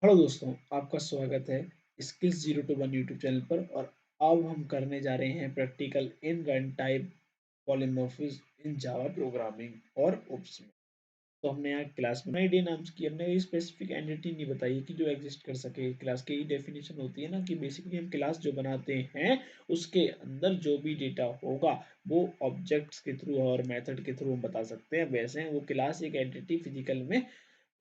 Hello दोस्तों, आपका स्वागत है स्किल्स 0 to 1 यूट्यूब चैनल पर। और अब हम करने जा रहे हैं practical in run type polymorphism in Java programming और ओप्स में। तो हमने यहाँ क्लास बनाई डे नाम की। हमने ये स्पेसिफिक एंटिटी नहीं बताई कि जो एग्जिस्ट कर सके। क्लास की डेफिनेशन होती है ना कि बेसिकली हम क्लास जो बनाते हैं उसके अंदर जो भी डेटा होगा वो ऑब्जेक्ट्स के थ्रू और मेथड के थ्रू हम बता सकते हैं। वैसे वो क्लास एक एंटिटी फिजिकल में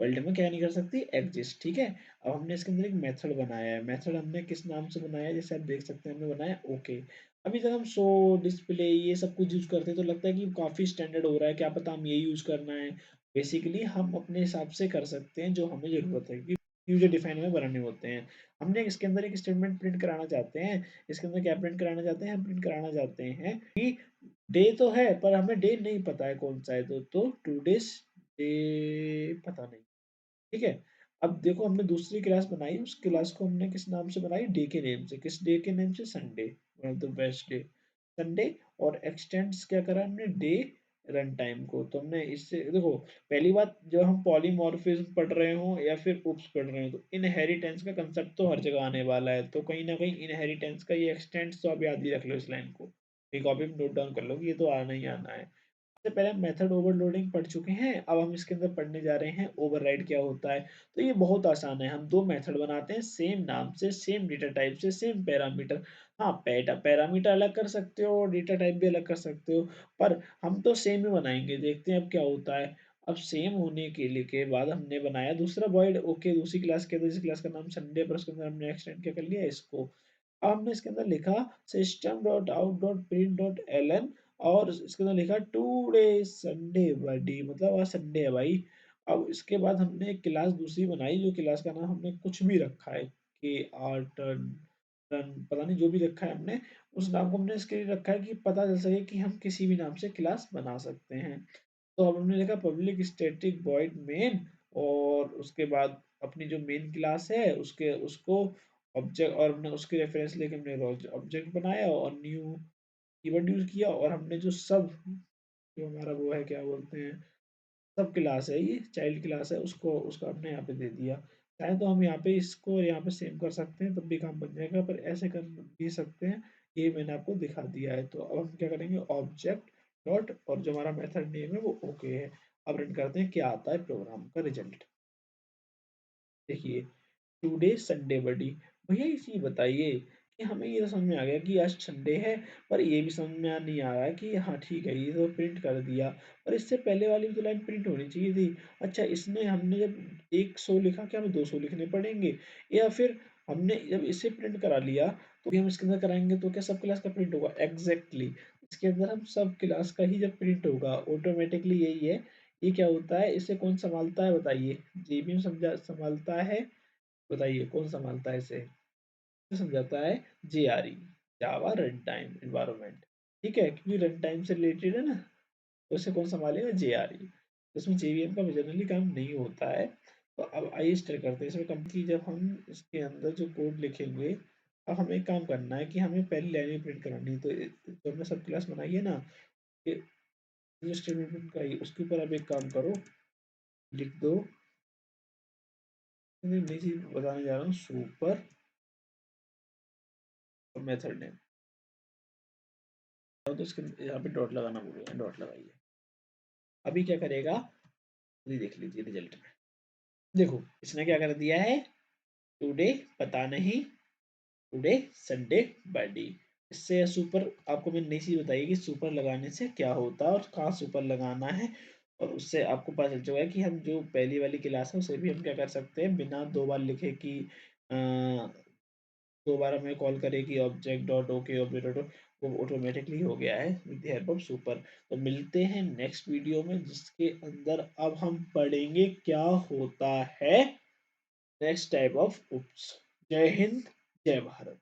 वर्ल्ड में क्या नहीं कर सकती, एग्जिस्ट। ठीक है। अब हमने इसके अंदर एक मेथड बनाया है। मेथड हमने किस नाम से बनाया है, जैसे आप देख सकते हैं हमने बनाया ओके। अभी तक हम शो डिस्प्ले ये सब कुछ यूज करते हैं तो लगता है कि काफी स्टैंडर्ड हो रहा है, क्या पता हम ये यूज करना है। बेसिकली हम अपने हिसाब से कर सकते हैं जो हमें जरूरत है कि यूजर डिफाइन में बनाने होते हैं। हमने इसके अंदर एक स्टेटमेंट प्रिंट कराना चाहते हैं। इसके अंदर क्या प्रिंट कराना चाहते हैं, हम प्रिंट कराना चाहते हैं कि डे तो है पर हमें डे नहीं पता है कौन सा है। तो टू डेज डे पता नहीं। ठीक है। अब देखो हमने दूसरी क्लास बनाई, उस क्लास को हमने किस नाम से बनाई, डे के नेम से। किस डे के नेम से, Sunday, one of the best day, Sunday. और एक्सटेंड्स क्या करा हमने, डे रन टाइम को। तो हमने इससे देखो, पहली बात जब हम पॉलीमॉर्फिज्म पढ़ रहे हो या फिर उप्स पढ़ रहे हो तो इनहेरिटेंस का कंसेप्ट तो हर जगह आने वाला है। तो कहीं ना कहीं इनहेरिटेंस का ये एक्सटेंड्स तो आप याद ही रख लो, इस लाइन को एक कॉपी में नोट डाउन कर लो कि ये तो आना ही आना है। सबसे पहले हम मेथड ओवरलोडिंग पढ़ चुके हैं। अब हम इसके अंदर पढ़ने जा रहे हैं ओवरराइड क्या होता है। तो ये बहुत आसान है। हम दो मेथड बनाते हैं सेम नाम से, सेम डेटा टाइप से, सेम पैरामीटर। हाँ, पैरामीटर अलग कर सकते हो और डेटा टाइप भी अलग कर सकते हो, पर हम तो सेम ही बनाएंगे। देखते हैं अब क्या होता है। अब सेम होने के लिए के बाद हमने बनाया दूसरा वॉइड ओके दूसरी क्लास के अंदर, जिस क्लास का नाम संडे, पर उसके अंदर हमने एक्सटेंड क्या कर लिया इसको। अब हमने इसके अंदर लिखा system dot out dot print dot L N, और इसके अंदर लिखा टू डे संडे बडी, मतलब आज संडे है भाई। अब इसके बाद हमने एक क्लास दूसरी बनाई, जो क्लास का नाम हमने कुछ भी रखा है, के आर टर्न टर्न पता नहीं जो भी रखा है हमने, उस नाम को हमने इसके लिए रखा है कि पता चल सके कि हम किसी भी नाम से क्लास बना सकते हैं। तो अब हमने लिखा पब्लिक स्टैटिक वॉइड मेन, और उसके बाद अपनी जो मेन क्लास है उसके उसको ऑब्जेक्ट, और हमने उसके रेफरेंस लेके हमने ऑब्जेक्ट बनाया और न्यू कीवर्ड यूज किया। और हमने जो सब, जो हमारा वो है क्या बोलते हैं, सब क्लास है, ये चाइल्ड क्लास है, उसको उसका हमने यहाँ पे दे दिया। चाहे तो हम यहाँ पे इसको और यहाँ पे सेम कर सकते हैं तब भी काम बन जाएगा, पर ऐसे कर भी सकते हैं। ये मैंने आपको दिखा दिया है। तो अब हम क्या करेंगे, ऑब्जेक्ट डॉट, और जो हमारा मेथड नेम है वो ओके है। अब रन करते हैं, क्या आता है प्रोग्राम का रिजल्ट। देखिए, टुडे संडे बडी। भैया इसी बताइए कि हमें ये तो समझ में आ गया कि आज संडे है, पर ये भी समझ में नहीं आ रहा है कि हाँ ठीक है ये तो प्रिंट कर दिया, पर इससे पहले वाली भी तो लाइन प्रिंट होनी चाहिए थी। अच्छा, इसने हमने जब 100 लिखा, क्या हमें 200 लिखने पड़ेंगे, या फिर हमने जब इसे प्रिंट करा लिया तो भी हम इसके अंदर कराएंगे तो क्या सब क्लास का प्रिंट होगा, एग्जैक्टली इसके अंदर हम सब क्लास का ही जब प्रिंट होगा ऑटोमेटिकली, यही है। ये क्या होता है, इसे कौन संभालता है बताइए, जीबीएम समझा संभालता है। बताइए कौन संभालता है इसे, ये समझाता है जेआरई, जावा रन टाइम एनवायरनमेंट। ठीक है, क्योंकि रन टाइम से रिलेटेड है ना, तो इसे कौन संभालेगा, जेआरई। इसमें जेवीएम का जनरली काम नहीं होता है। तो अब आइए स्टार्ट करते हैं इसमें कंपनी। जब हम इसके अंदर जो कोड लिखेंगे, अब हमें एक काम करना है कि हमें पहली लाइन प्रिंट करानी है। तो हमने सब क्लास बनाई है ना, ये जो स्टेटमेंट प्रिंट कराई उसके ऊपर अब एक काम करो, लिख दो, मैं नई चीज बताने जा रहा हूँ, सुपर मेथड नेम। तो इसके यहाँ पे डॉट लगाना भूल गए, डॉट लगाइए। अभी क्या करेगा, अभी देख लीजिए रिजल्ट में। देखो इसने क्या कर दिया है, टुडे पता नहीं, टुडे संडे बर्थडे। इससे सुपर, आपको मैंने नई चीज बताई कि सुपर लगाने से क्या होता है और कहाँ सुपर लगाना है। और उससे आपको पता चल चुका है कि हम जो पहली वाली क्लास है उसे भी हम क्या कर सकते हैं, बिना दो बार लिखे कि दोबारा मैं कॉल करेगी object dot okay object dot, वो ऑटोमेटिकली हो गया है with the help of super. तो मिलते हैं नेक्स्ट वीडियो में, जिसके अंदर अब हम पढ़ेंगे क्या होता है नेक्स्ट टाइप ऑफ उप्स। जय हिंद, जय भारत।